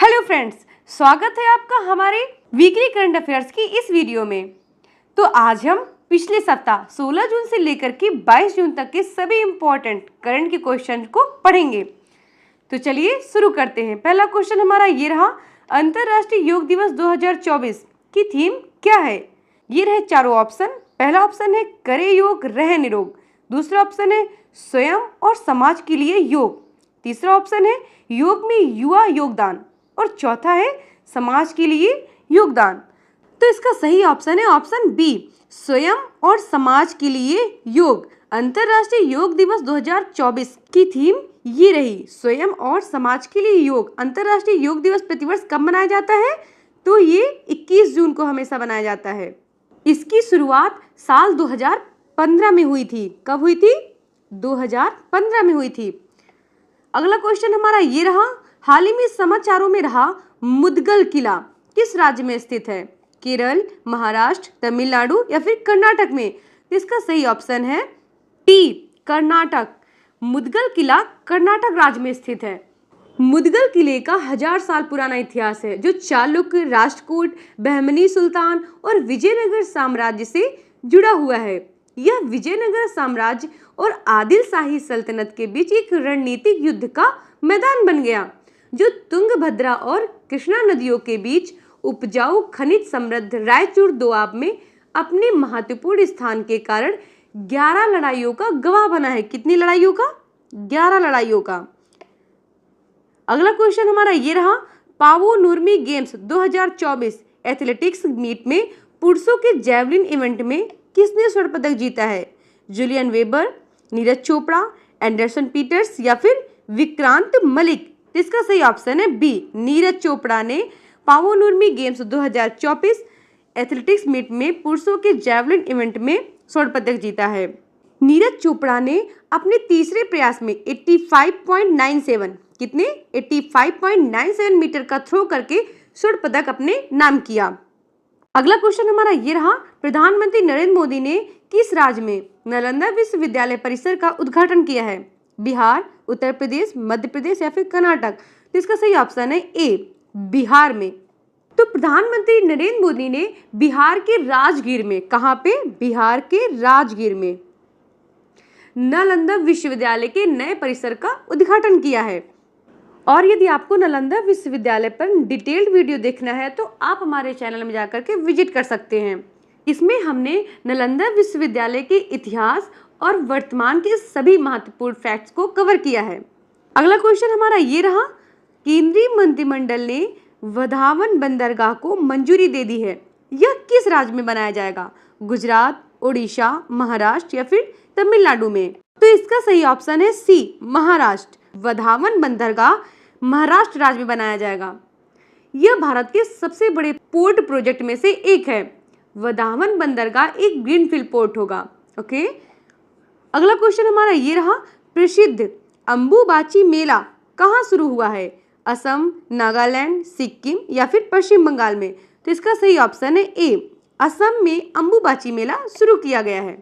Hello friends, स्वागत है आपका हमारे वीकली करंट अफेयर्स की इस वीडियो में। तो आज हम पिछले सप्ताह 16 जून से लेकर के 22 जून तक के सभी इंपॉर्टेंट करंट के क्वेश्चन को पढ़ेंगे। तो चलिए शुरू करते हैं। पहला क्वेश्चन हमारा ये रहा, अंतर्राष्ट्रीय योग दिवस 2024 की थीम क्या है? ये रहे चारों ऑप्शन। पहला ऑप्शन है करे योग रहे निरोग, दूसरा ऑप्शन है स्वयं और समाज के लिए योग, तीसरा ऑप्शन है योग में युवा योगदान और चौथा है समाज के लिए योगदान। तो इसका सही ऑप्शन है ऑप्शन बी, स्वयं और समाज के लिए योग। अंतर्राष्ट्रीय योग दिवस 2024 की थीम ये रही, स्वयं और समाज के लिए योग। अंतर्राष्ट्रीय योग दिवस प्रतिवर्ष कब मनाया जाता है? तो ये 21 जून को हमेशा मनाया जाता है। इसकी शुरुआत साल 2015 में हुई थी। कब हुई थी? 2015 में हुई थी। अगला क्वेश्चन हमारा ये रहा, हाल ही में समाचारों में रहा मुदगल किला किस राज्य में स्थित है? केरल, महाराष्ट्र, तमिलनाडु या फिर कर्नाटक में? तो इसका सही ऑप्शन है टी, कर्नाटक। मुदगल किला कर्नाटक राज्य में स्थित है। मुदगल किले का 1000 साल पुराना इतिहास है, जो चालुक्य, राष्ट्रकूट, बहमनी सुल्तान और विजयनगर साम्राज्य से जुड़ा हुआ है। यह विजयनगर साम्राज्य और आदिल शाही सल्तनत के बीच एक रणनीतिक युद्ध का मैदान बन गया, जो तुंगभद्रा और कृष्णा नदियों के बीच उपजाऊ खनिज समृद्ध रायचूर दोआब में अपने महत्वपूर्ण स्थान के कारण 11 लड़ाइयों का गवाह बना है। कितनी लड़ाइयों का? 11 लड़ाइयों का। अगला क्वेश्चन हमारा ये रहा, पावो नुर्मी गेम्स 2024 एथलेटिक्स मीट में पुरुषों के जैवलिन इवेंट में किसने स्वर्ण पदक जीता है? Julian Weber, Neeraj Chopra, Anderson Peters या फिर विक्रांत मलिक? इसका सही ऑप्शन है बी, नीरज चोपड़ा ने पावो नुर्मी गेम्स 2024 एथलेटिक्स मीट में पुरुषों के जैवलिन इवेंट में स्वर्ण पदक जीता है। नीरज चोपड़ा ने अपने तीसरे प्रयास में 85.97 कितने 85.97 मीटर का थ्रो करके स्वर्ण पदक अपने नाम किया। अगला क्वेश्चन हमारा ये रहा, प्रधानमंत्री नरेंद्र मोदी ने किस राज्य में नालंदा विश्वविद्यालय परिसर का उद्घाटन किया है? बिहार, उत्तर प्रदेश, मध्य प्रदेश या फिर कर्नाटक? तो इसका सही ऑप्शन है ए, बिहार में। तो प्रधानमंत्री नरेंद्र मोदी ने बिहार के राजगीर में, कहां पे? बिहार के राजगीर में नालंदा विश्वविद्यालय के नए परिसर का उद्घाटन किया है। और यदि आपको नालंदा विश्वविद्यालय पर डिटेल्ड वीडियो देखना है तो आप हमारे चैनल में जाकर के विजिट कर सकते हैं। इसमें हमने नालंदा विश्वविद्यालय के इतिहास और वर्तमान के सभी महत्वपूर्ण फैक्ट्स को कवर किया है। अगला क्वेश्चन हमारा ये रहा, केंद्रीय मंत्रिमंडल ने वधावन बंदरगाह को मंजूरी दे दी है। यह किस राज्य में बनाया जाएगा? गुजरात, उड़ीसा, महाराष्ट्र या फिर तमिलनाडु में? तो इसका सही ऑप्शन है सी, महाराष्ट्र। वधावन बंदरगाह महाराष्ट्र राज्य में बनाया जाएगा। यह भारत के सबसे बड़े पोर्ट प्रोजेक्ट में से एक है। वधावन बंदरगाह एक ग्रीनफील्ड पोर्ट होगा। ओके। अगला क्वेश्चन हमारा ये रहा, प्रसिद्ध अंबुबाची मेला कहाँ शुरू हुआ है? असम, नागालैंड, सिक्किम या फिर पश्चिम बंगाल में? तो इसका सही ऑप्शन है ए, असम में अंबुबाची मेला शुरू किया गया है।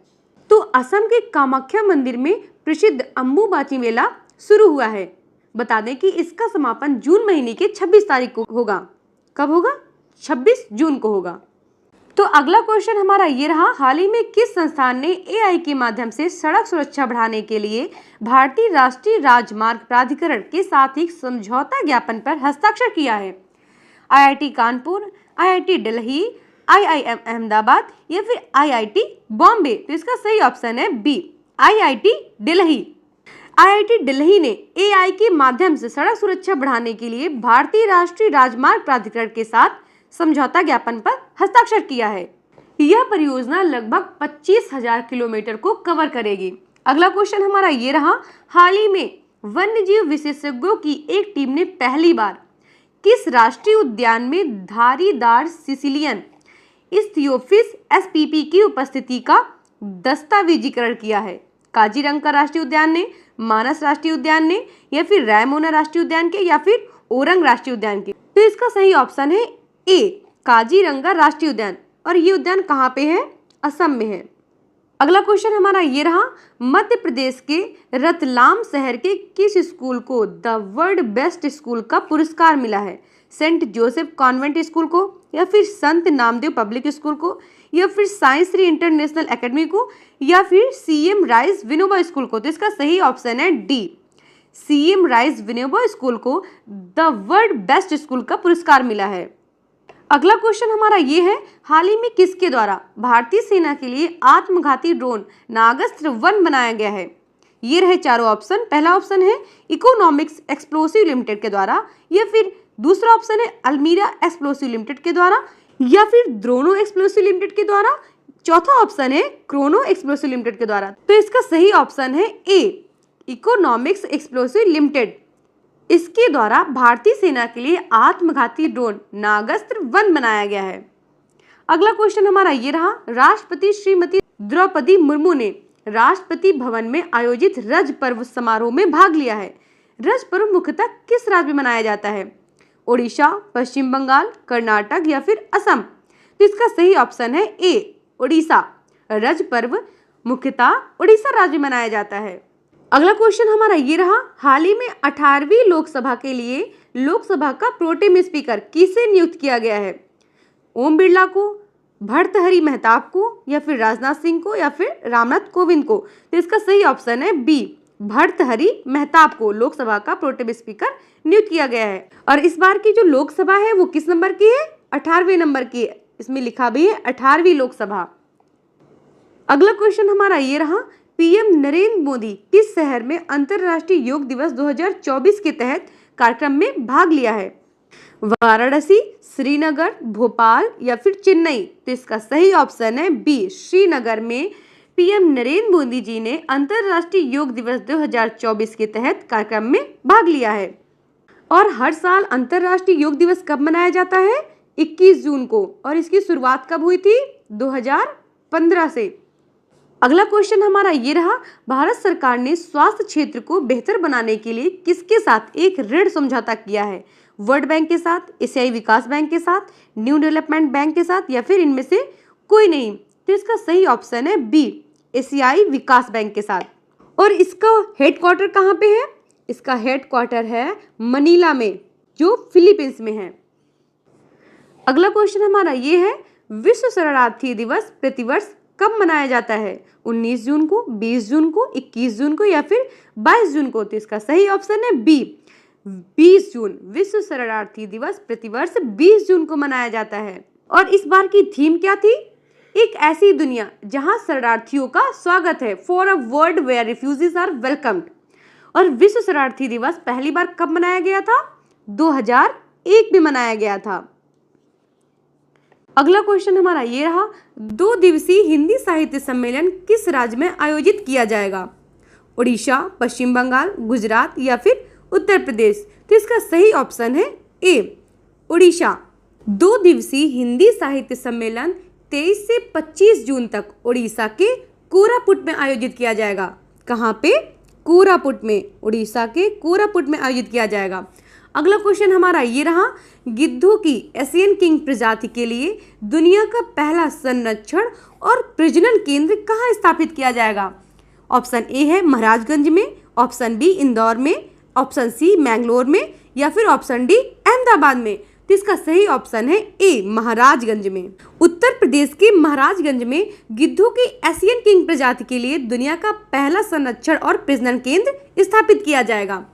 तो असम के कामाख्या मंदिर में प्रसिद्ध अंबुबाची मेला शुरू हुआ है। बता दें कि इसका समापन जून महीने के 26 तारीख को होगा। कब होगा? 26 जून को होगा। तो अगला क्वेश्चन हमारा ये रहा, हाल ही में किस संस्थान ने एआई के माध्यम से सड़क सुरक्षा बढ़ाने के लिए भारतीय राष्ट्रीय राजमार्ग प्राधिकरण के साथ एक समझौता ज्ञापन पर हस्ताक्षर किया है? IIT Kanpur, IIT Delhi, IIM Ahmedabad या फिर आईआईटी बॉम्बे? तो इसका सही ऑप्शन है B, IIT Delhi. IIT Delhi ने एआई के माध्यम से सड़क सुरक्षा बढ़ाने के लिए भारतीय राष्ट्रीय राजमार्ग प्राधिकरण के साथ समझौता ज्ञापन पर हस्ताक्षर किया है। यह परियोजना लगभग 25,000 किलोमीटर को कवर करेगी। अगला क्वेश्चन हमारा ये रहा, हाल ही में वन्यजीव विशेषज्ञों की एक टीम ने पहली बार किस राष्ट्रीय उद्यान में धारीदार सिसिलियन इस्थियोफिस एसपीपी की उपस्थिति का दस्तावेजीकरण किया है? काजीरंगा राष्ट्रीय उद्यान ने, मानस राष्ट्रीय उद्यान ने या फिर रायमोना राष्ट्रीय उद्यान के या फिर ओरंग राष्ट्रीय उद्यान के? तो इसका सही ऑप्शन है ए, काजीरंगा राष्ट्रीय उद्यान। और ये उद्यान कहाँ पे है? असम में है। अगला क्वेश्चन हमारा ये रहा, मध्य प्रदेश के रतलाम शहर के किस स्कूल को द वर्ल्ड बेस्ट स्कूल का पुरस्कार मिला है? सेंट जोसेफ कॉन्वेंट स्कूल को, या फिर संत नामदेव पब्लिक स्कूल को, या फिर साइंस श्री इंटरनेशनल एकेडमी को, या फिर सीएम राइस विनोबा स्कूल को? तो इसका सही ऑप्शन है D, CM rice Vinoba school को द वर्ल्ड बेस्ट स्कूल का पुरस्कार मिला है। अगला क्वेश्चन हमारा ये है, हाल ही में किसके द्वारा भारतीय सेना के लिए आत्मघाती ड्रोन नागास्त्र 1 बनाया गया है? ये रहे चारों ऑप्शन। पहला ऑप्शन है इकोनॉमिक्स एक्सप्लोसिव लिमिटेड के द्वारा, या फिर दूसरा ऑप्शन है अल्मीरा एक्सप्लोसिव लिमिटेड के द्वारा, या फिर द्रोनो एक्सप्लोसिव लिमिटेड के द्वारा, चौथा ऑप्शन है क्रोनो एक्सप्लोसिव लिमिटेड के द्वारा। तो इसका सही ऑप्शन है ए, इकोनॉमिक्स एक्सप्लोसिव लिमिटेड। इसके द्वारा भारतीय सेना के लिए आत्मघाती ड्रोन नागास्त्र 1 बनाया गया है। अगला क्वेश्चन हमारा ये रहा, राष्ट्रपति श्रीमती द्रौपदी मुर्मू ने राष्ट्रपति भवन में आयोजित रज पर्व समारोह में भाग लिया है। रज पर्व मुख्यतः किस राज्य में मनाया जाता है? ओडिशा, पश्चिम बंगाल, कर्नाटक या फिर असम? तो इसका सही ऑप्शन है ए, ओडिशा। रज पर्व मुख्यतः ओडिशा राज्य में मनाया जाता है। अगला क्वेश्चन हमारा ये रहा, हाल ही में 18वीं लोकसभा के लिए लोकसभा का प्रोटेम स्पीकर किसे नियुक्त किया गया है? ओम बिरला को, भर्तृहरि मेहताब को, या फिर राजनाथ सिंह को, या फिर रामनाथ कोविंद को? तो इसका सही ऑप्शन है बी, भर्तृहरि मेहताब को लोकसभा का प्रोटेम स्पीकर नियुक्त किया गया है। और इस बार की जो लोकसभा है वो किस नंबर की है? 18वें नंबर की है। इसमें लिखा भी है 18वीं लोकसभा। अगला क्वेश्चन हमारा ये रहा, पीएम नरेंद्र मोदी किस शहर में अंतर्राष्ट्रीय योग दिवस 2024 के तहत कार्यक्रम में भाग लिया है? वाराणसी, श्रीनगर, भोपाल या फिर चेन्नई? तो इसका सही ऑप्शन है बी, श्रीनगर में पीएम नरेंद्र मोदी जी ने अंतर्राष्ट्रीय योग दिवस 2024 के तहत कार्यक्रम में भाग लिया है। और हर साल अंतर्राष्ट्रीय योग दिवस कब मनाया जाता है? 21 जून को। और इसकी शुरुआत कब हुई थी? 2015 से। अगला क्वेश्चन हमारा ये रहा, भारत सरकार ने स्वास्थ्य क्षेत्र को बेहतर बनाने के लिए किसके साथ एक ऋण समझौता किया है? वर्ल्ड बैंक के साथ, एशियाई विकास बैंक के साथ, न्यू डेवलपमेंट बैंक के साथ, या फिर इनमें से कोई नहीं? तो इसका सही ऑप्शन है बी, एशियाई विकास बैंक के साथ। और इसका हेडक्वार्टर कहाँ पे है? इसका हेडक्वार्टर है मनीला में, जो फिलीपींस में है। अगला क्वेश्चन हमारा ये है, विश्व शरणार्थी दिवस प्रतिवर्ष कब मनाया जाता है? 19 जून को, 20 जून को, 21 जून को, या फिर 22 जून को? तो इसका सही ऑप्शन है बी, 20 जून। विश्व शरणार्थी दिवस प्रतिवर्ष 20 जून को मनाया जाता है। और इस बार की थीम क्या थी? एक ऐसी दुनिया जहां शरणार्थियों का स्वागत है, for a world where refugees are welcomed. और विश्व शरणार्थी दिवस पहली बार कब मनाया गया था? 2001 में मनाया गया था। अगला क्वेश्चन हमारा ये रहा, 2 दिवसीय हिंदी साहित्य सम्मेलन किस राज्य में आयोजित किया जाएगा? ओडिशा, पश्चिम बंगाल, गुजरात या फिर उत्तर प्रदेश? तो इसका सही ऑप्शन है ए, ओडिशा। 2 दिवसीय हिंदी साहित्य सम्मेलन 23 से 25 जून तक ओडिशा के कोरापुट में आयोजित किया जाएगा। कहाँ पे? कोरापुट में, ओडिशा के कोरापुट में आयोजित किया जाएगा। अगला क्वेश्चन हमारा ये रहा, गिद्धों की एशियन किंग प्रजाति के लिए दुनिया का पहला संरक्षण और प्रजनन केंद्र कहाँ स्थापित किया जाएगा? ऑप्शन ए है महाराजगंज में, ऑप्शन बी इंदौर में, ऑप्शन सी मैंगलोर में, या फिर ऑप्शन डी अहमदाबाद में? तो इसका सही ऑप्शन है ए, महाराजगंज में। उत्तर प्रदेश के महाराजगंज में गिद्धों की एशियन किंग प्रजाति के लिए दुनिया का पहला संरक्षण और प्रजनन केंद्र स्थापित किया जाएगा।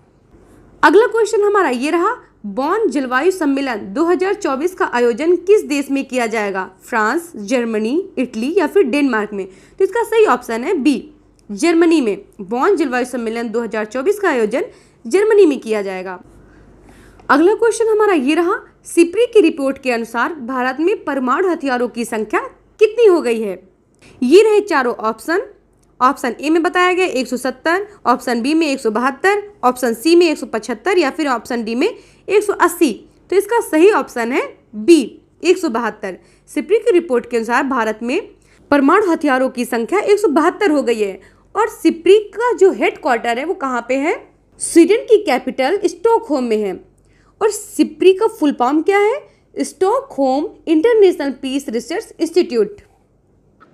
अगला क्वेश्चन हमारा ये रहा, बॉन जलवायु सम्मेलन 2024 का आयोजन किस देश में किया जाएगा? फ्रांस, जर्मनी, इटली या फिर डेनमार्क में? तो इसका सही ऑप्शन है बी, जर्मनी में। बॉन जलवायु सम्मेलन 2024 का आयोजन जर्मनी में किया जाएगा। अगला क्वेश्चन हमारा ये रहा, सिप्री की रिपोर्ट के अनुसार भारत में परमाणु हथियारों की संख्या कितनी हो गई है? ये रहे चारों ऑप्शन। ऑप्शन ए में बताया गया 170, ऑप्शन बी में 172, ऑप्शन सी में 175 या फिर ऑप्शन डी में 180। तो इसका सही ऑप्शन है बी, 172। सिप्री की रिपोर्ट के अनुसार भारत में परमाणु हथियारों की संख्या 172 हो गई है। और सिप्री का जो हेडक्वार्टर है वो कहाँ पे है? स्वीडन की कैपिटल स्टॉकहोम में है। और सिप्री का फुल फॉर्म क्या है? Stockholm International Peace Research Institute.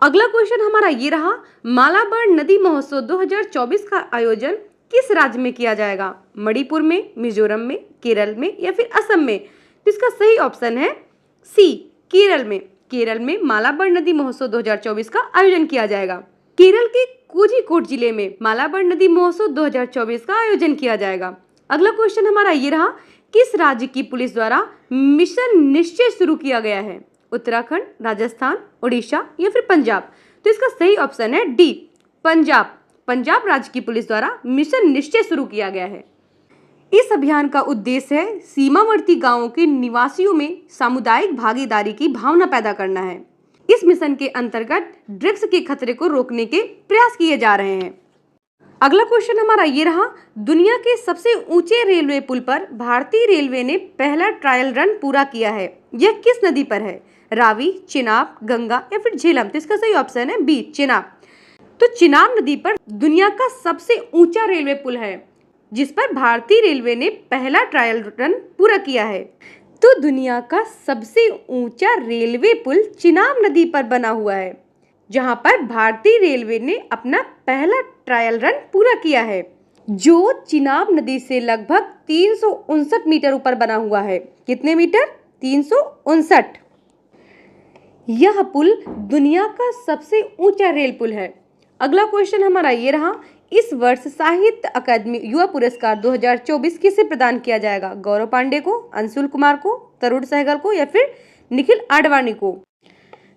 अगला क्वेश्चन हमारा ये रहा, मालाबार नदी महोत्सव 2024 का आयोजन किस राज्य में किया जाएगा? मणिपुर में, मिजोरम में, केरल में या फिर असम में? तो इसका सही ऑप्शन है सी, केरल में। केरल में मालाबार नदी महोत्सव 2024 का आयोजन किया जाएगा। केरल के कोझिकोड जिले में मालाबार नदी महोत्सव 2024 का आयोजन किया जाएगा। अगला क्वेश्चन हमारा ये रहा, किस राज्य की पुलिस द्वारा मिशन निश्चय शुरू किया गया है? उत्तराखंड, राजस्थान, उड़ीसा या फिर पंजाब? तो इसका सही ऑप्शन है डी, पंजाब। पंजाब राज्य की पुलिस द्वारा मिशन निश्चय शुरू किया गया है। इस अभियान का उद्देश्य है सीमावर्ती गांवों के निवासियों में सामुदायिक भागीदारी की भावना पैदा करना है। इस मिशन के अंतर्गत ड्रग्स के खतरे को रोकने के प्रयास किए जा रहे हैं। अगला क्वेश्चन हमारा ये रहा, दुनिया के सबसे ऊंचे रेलवे पुल पर भारतीय रेलवे ने पहला ट्रायल रन पूरा किया है। यह किस नदी पर है? रावी, चिनाब, गंगा या फिर झेलम? तो इसका सही ऑप्शन है बी, चिनाब। तो चिनाब नदी पर दुनिया का सबसे ऊंचा रेलवे पुल है, जिस पर भारतीय रेलवे ने पहला ट्रायल रन पूरा किया है। तो दुनिया का सबसे ऊंचा रेलवे पुल चिनाब नदी पर बना हुआ है, जहां पर भारतीय रेलवे ने अपना पहला ट्रायल रन पूरा किया है, जो चिनाब नदी से लगभग 359 मीटर ऊपर बना हुआ है। कितने मीटर? 359। यह पुल दुनिया का सबसे ऊंचा रेल पुल है। अगला क्वेश्चन हमारा ये रहा, इस वर्ष साहित्य अकादमी युवा पुरस्कार 2024 किसे प्रदान किया जाएगा? गौरव पांडे को, अंशुल कुमार को, तरुण सहगल को या फिर निखिल आडवाणी को?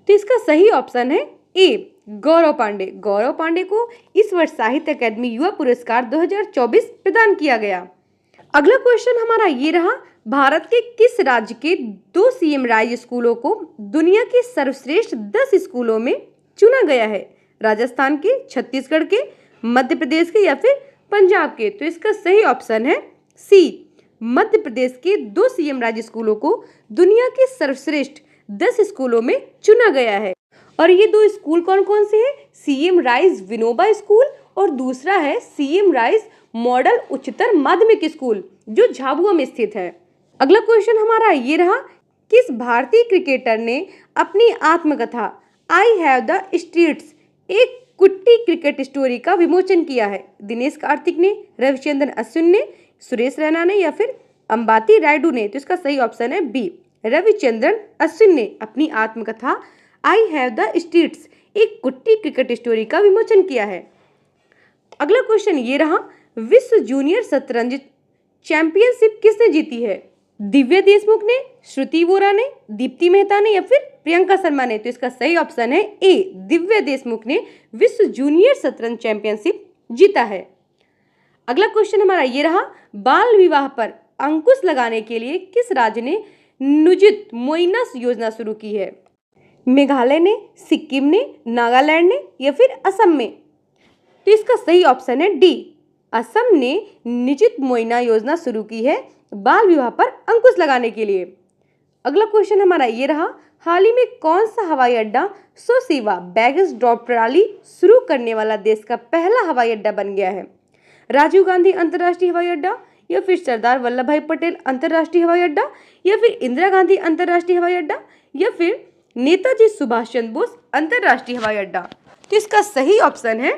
तो इसका सही ऑप्शन है ए, गौरव पांडे। गौरव पांडे को इस वर्ष साहित्य अकादमी युवा पुरस्कार 2024 प्रदान किया गया। अगला क्वेश्चन हमारा ये रहा, भारत के किस राज्य के 2 सीएम राइज स्कूलों को दुनिया के सर्वश्रेष्ठ 10 स्कूलों में चुना गया है? राजस्थान के, छत्तीसगढ़ के, मध्य प्रदेश के या फिर पंजाब के? तो इसका सही ऑप्शन है सी, मध्य प्रदेश के 2 सीएम राज्य स्कूलों को दुनिया के सर्वश्रेष्ठ 10 स्कूलों में चुना गया है। और ये 2 स्कूल कौन कौन से हैं? सीएम राइज विनोबा स्कूल और दूसरा है सीएम राइज मॉडल उच्चतर माध्यमिक स्कूल, जो झाबुआ में स्थित है। अगला क्वेश्चन हमारा ये रहा, किस भारतीय क्रिकेटर ने अपनी आत्मकथा आई हैव द स्ट्रीट्स एक कुट्टी क्रिकेट स्टोरी का विमोचन किया है? दिनेश कार्तिक ने, रविचंद्रन अश्विन ने, सुरेश रैना ने या फिर अंबाती रायडू ने? तो इसका सही ऑप्शन है बी, रविचंद्रन अश्विन ने अपनी आत्मकथा आई हैव द स्ट्रीट्स एक कुट्टी क्रिकेट स्टोरी का विमोचन किया है। अगला क्वेश्चन ये रहा, विश्व जूनियर शतरंज चैंपियनशिप किसने जीती है? दिव्या देशमुख ने, श्रुति वोरा ने, दीप्ति मेहता ने या फिर प्रियंका शर्मा ने? तो इसका सही ऑप्शन है ए, दिव्या देशमुख ने विश्व जूनियर शतरंज चैंपियनशिप जीता है। अगला क्वेश्चन हमारा ये रहा, बाल विवाह पर अंकुश लगाने के लिए किस राज्य ने नुजित मोइना योजना शुरू की है? मेघालय ने, सिक्किम ने, नागालैंड ने या फिर असम में? तो इसका सही ऑप्शन है डी, असम ने निजित मोइना योजना शुरू की है बाल विवाह पर अंकुश लगाने के लिए। अगला क्वेश्चन हमारा ये रहा, हाल ही में कौन सा हवाई अड्डा स्वसेवा बैगेज ड्रॉप प्रणाली शुरू करने वाला देश का पहला हवाई अड्डा बन गया है? राजीव गांधी अंतर्राष्ट्रीय हवाई अड्डा या फिर सरदार वल्लभ भाई पटेल अंतर्राष्ट्रीय हवाई अड्डा या फिर इंदिरा गांधी अंतर्राष्ट्रीय हवाई अड्डा या फिर नेताजी सुभाष चंद्र बोस अंतर्राष्ट्रीय हवाई अड्डा? तो इसका सही ऑप्शन है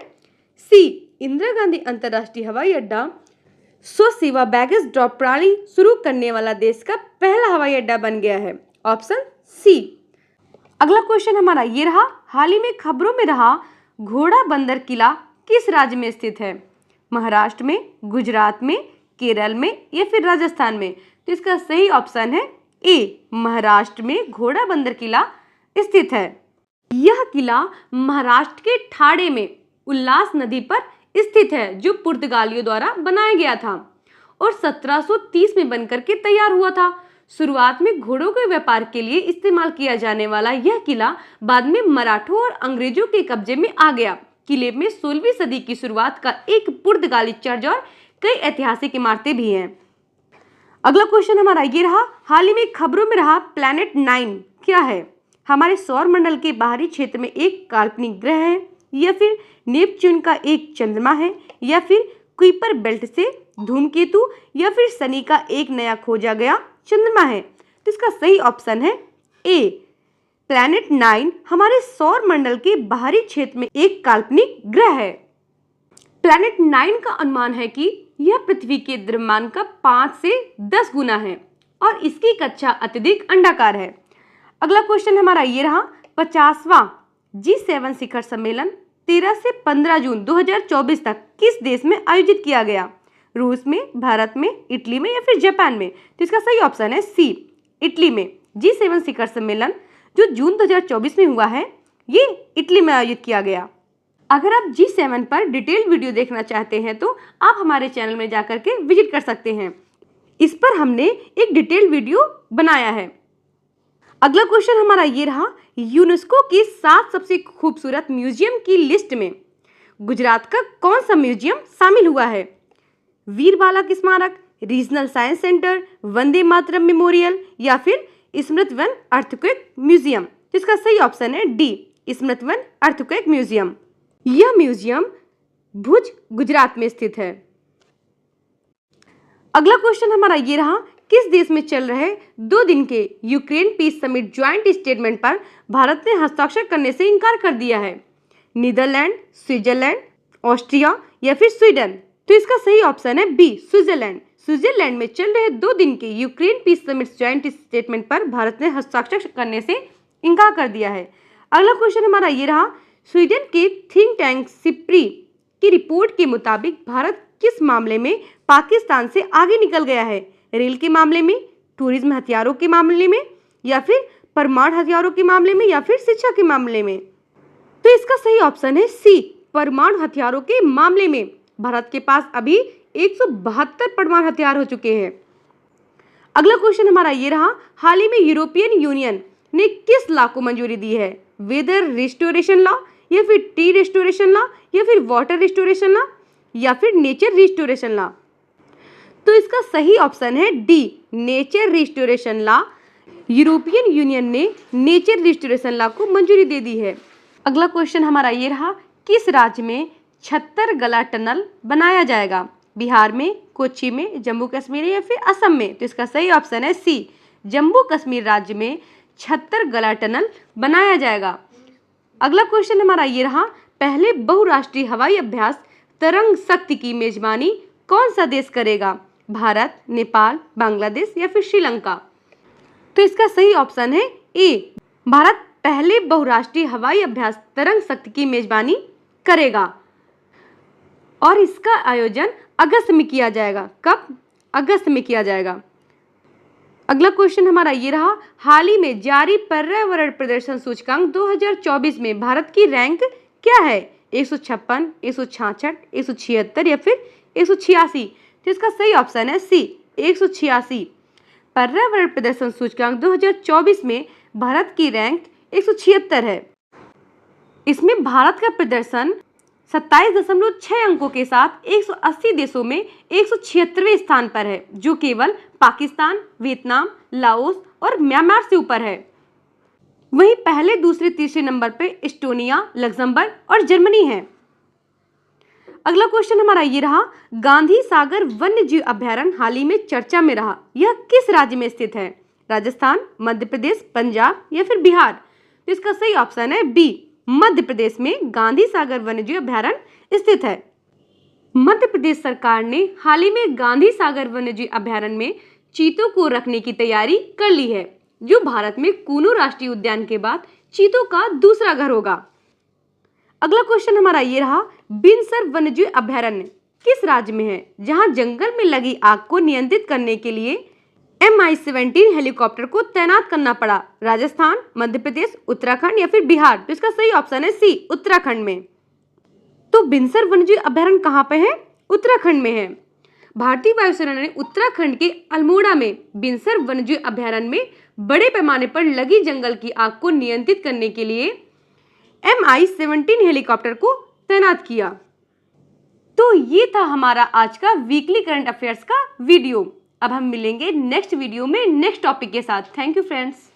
सी, इंदिरा गांधी अंतर्राष्ट्रीय हवाई अड्डा स्वसेवा बैगेज ड्रॉप प्रणाली शुरू करने वाला देश का पहला हवाई अड्डा बन गया है। Option C. अगला क्वेश्चन हमारा ये रहा, हाल ही में खबरों में रहा घोड़ा बंदर किला किस राज्य में स्थित है? महाराष्ट्र में, गुजरात में, केरल में या फिर राजस्थान में? तो इसका सही ऑप्शन है ए, महाराष्ट्र में घोड़ा बंदर किला स्थित है। यह किला महाराष्ट्र के ठाणे में उल्लास नदी पर स्थित है, जो पुर्तगालियों द्वारा बनाया गया था और 1730 में बनकर के तैयार हुआ था। शुरुआत में घोड़ों के व्यापार के लिए इस्तेमाल किया जाने वाला यह किला बाद में मराठों और अंग्रेजों के कब्जे में आ गया। किले में 16वीं सदी की शुरुआत का एक पुर्तगाली चर्च और कई ऐतिहासिक इमारतें भी हैं। अगला क्वेश्चन हमारा ये रहा, हाल ही में खबरों में रहा प्लैनेट 9 क्या है? हमारे सौर मंडल के बाहरी क्षेत्र में एक काल्पनिक ग्रह है या फिर नेपच्यून का एक चंद्रमा है या फिर कुइपर बेल्ट से धूमकेतु या फिर शनि का एक नया खोजा गया चंद्रमा है? तो इसका सही ऑप्शन है ए, प्लैनेट 9 हमारे सौर मंडल के बाहरी क्षेत्र में एक काल्पनिक ग्रह है। प्लैनेट 9 का अनुमान है कि यह पृथ्वी के द्रव्यमान का 5 से 10 गुना है और इसकी कक्षा अत्यधिक अंडाकार है। अगला क्वेश्चन हमारा ये रहा, 50वां G7 शिखर सम्मेलन 13 से 15 जून 2024 तक किस देश में आयोजित किया गया? रूस में, भारत में, इटली में या फिर जापान में? तो इसका सही ऑप्शन है सी, इटली में। G7 शिखर सम्मेलन जो जून 2024 में हुआ है, ये इटली में आयोजित किया गया। अगर आप G7 पर डिटेल्ड वीडियो देखना चाहते हैं तो आप हमारे चैनल में जाकर के विजिट कर सकते हैं। इस पर हमने एक डिटेल्ड वीडियो बनाया है। अगला क्वेश्चन हमारा ये रहा, यूनेस्को की 7 सबसे खूबसूरत म्यूजियम की लिस्ट में गुजरात का कौन सा म्यूजियम शामिल हुआ है? वीर बालक स्मारक, regional science centre, Vande Mataram memorial या फिर स्मृति वन अर्थक्वेक म्यूजियम? इसका सही ऑप्शन है डी, स्मृति वन अर्थक्वेक म्यूजियम। यह म्यूजियम भुज, गुजरात में स्थित है। अगला क्वेश्चन हमारा ये रहा, किस देश में चल रहे 2 दिन के Ukraine peace summit joint statement पर भारत ने हस्ताक्षर करने से इनकार कर दिया है? नीदरलैंड, स्विट्जरलैंड, ऑस्ट्रिया या फिर स्वीडन? तो इसका सही ऑप्शन है बी, स्विट्जरलैंड। स्विट्जरलैंड में चल रहे 2 दिन के Ukraine peace summit joint statement पर भारत ने हस्ताक्षर करने से इनकार कर दिया है। अगला क्वेश्चन हमारा ये रहा, स्वीडन के थिंक टैंक सिप्री की रिपोर्ट के मुताबिक भारत किस मामले में पाकिस्तान से आगे निकल गया है? रेल के मामले में, टूरिज्म हथियारों के मामले में या फिर परमाणु हथियारों के मामले में या फिर शिक्षा के मामले में? तो इसका सही ऑप्शन है सी, परमाणु हथियारों के मामले में। भारत के पास अभी 172 परमाणु हथियार हो चुके हैं। अगला क्वेश्चन हमारा ये रहा, हाल ही में यूरोपियन यूनियन ने किस लॉ को मंजूरी दी है? वेदर रिस्टोरेशन लॉ या फिर टी रिस्टोरेशन लॉ या फिर वाटर रिस्टोरेशन लॉ या फिर नेचर रिस्टोरेशन लॉ? तो इसका सही ऑप्शन है D, nature restoration law. European union ने नेचर रिस्टोरेशन लॉ को मंजूरी दे दी है। अगला क्वेश्चन हमारा ये रहा, किस राज्य में छत्तरगला टनल बनाया जाएगा? बिहार में, कोच्चि में, जम्मू कश्मीर या फिर असम में? तो इसका सही ऑप्शन है सी, जम्मू कश्मीर राज्य में छत्तरगला टनल बनाया जाएगा। अगला क्वेश्चन हमारा ये रहा, पहले बहुराष्ट्रीय हवाई अभ्यास तरंग शक्ति की मेजबानी कौन सा देश करेगा? भारत, नेपाल, बांग्लादेश या फिर श्रीलंका? तो इसका सही ऑप्शन है ए, भारत पहले बहुराष्ट्रीय हवाई अभ्यास तरंग शक्ति की मेजबानी करेगा और इसका आयोजन अगस्त में किया जाएगा। कब? अगस्त में किया जाएगा। अगला क्वेश्चन हमारा ये रहा, हाल ही में जारी पर्यावरण प्रदर्शन सूचकांक 2024 में भारत की रैंक क्या है? 156, 166, 176 या फिर 186? तो इसका सही ऑप्शन है सी, 186। पर्यावरण प्रदर्शन सूचकांक 2024 में भारत की रैंक 176 है। इसमें भारत का प्रदर्शन 27.6 अंकों के साथ 180 देशों में 176वें स्थान पर है, जो केवल पाकिस्तान, वियतनाम, लाओस और म्यांमार से ऊपर है। वहीं पहले, दूसरे, तीसरे नंबर पर एस्टोनिया, लग्जमबर्ग और जर्मनी है। अगला क्वेश्चन हमारा ये रहा, गांधी सागर वन्य जीव अभ्यारण्य हाल ही में चर्चा में रहा, यह किस राज्य में स्थित है? राजस्थान, मध्य प्रदेश, पंजाब या फिर बिहार? तो इसका सही ऑप्शन है बी, मध्य प्रदेश में गांधी सागर वन्य जीव अभ्यारण्य स्थित है। मध्य प्रदेश सरकार ने हाल ही में गांधी सागर वन्य जीव अभ्यारण्य में चीतों को रखने की तैयारी कर ली है, जो भारत में कूनू राष्ट्रीय उद्यान के बाद चीतों का दूसरा घर होगा। अगला क्वेश्चन हमारा ये रहा, बिनसर वन्यजीव अभ्यारण्य किस राज्य में है, जहां जंगल में लगी आग को नियंत्रित करने के लिए MI-17 हेलीकॉप्टर को तैनात करना पड़ा? राजस्थान, मध्य प्रदेश, उत्तराखंड या फिर बिहार? तो इसका सही ऑप्शन है सी, उत्तराखंड में। तो बिनसर वन्यजीव अभ्यारण्य कहाँ पे है? उत्तराखंड में है। भारतीय वायुसेना ने उत्तराखंड के अल्मोड़ा में बिनसर वन्यजीव अभ्यारण्य में बड़े पैमाने पर लगी जंगल की आग को नियंत्रित करने के लिए MI-17 हेलीकॉप्टर को तैनात किया। तो ये था हमारा आज का वीकली करंट अफेयर्स का वीडियो। अब हम मिलेंगे नेक्स्ट वीडियो में नेक्स्ट टॉपिक के साथ। Thank you friends.